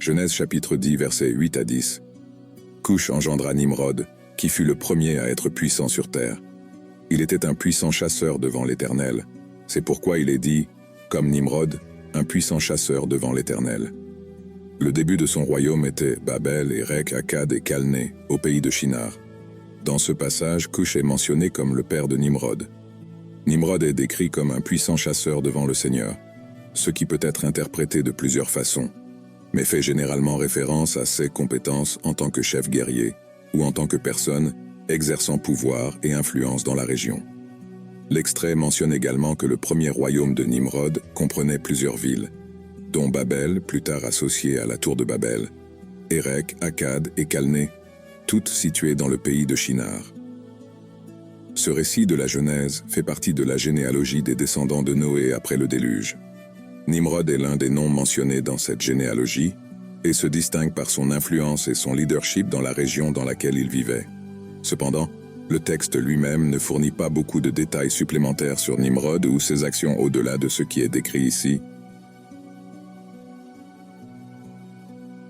Genèse chapitre 10 versets 8 à 10. Cush engendra Nimrod, qui fut le premier à être puissant sur terre. Il était un puissant chasseur devant l'Éternel. C'est pourquoi il est dit, comme Nimrod, un puissant chasseur devant l'Éternel. Le début de son royaume était Babel, Érec, Akkad et Calné, au pays de Shinar. Dans ce passage, Cush est mentionné comme le père de Nimrod. Nimrod est décrit comme un puissant chasseur devant le Seigneur, ce qui peut être interprété de plusieurs façons, mais fait généralement référence à ses compétences en tant que chef guerrier ou en tant que personne exerçant pouvoir et influence dans la région. L'extrait mentionne également que le premier royaume de Nimrod comprenait plusieurs villes, dont Babel, plus tard associée à la tour de Babel, Érec, Akkad et Calné, toutes situées dans le pays de Shinar. Ce récit de la Genèse fait partie de la généalogie des descendants de Noé après le déluge. Nimrod est l'un des noms mentionnés dans cette généalogie et se distingue par son influence et son leadership dans la région dans laquelle il vivait. Cependant, le texte lui-même ne fournit pas beaucoup de détails supplémentaires sur Nimrod ou ses actions au-delà de ce qui est décrit ici,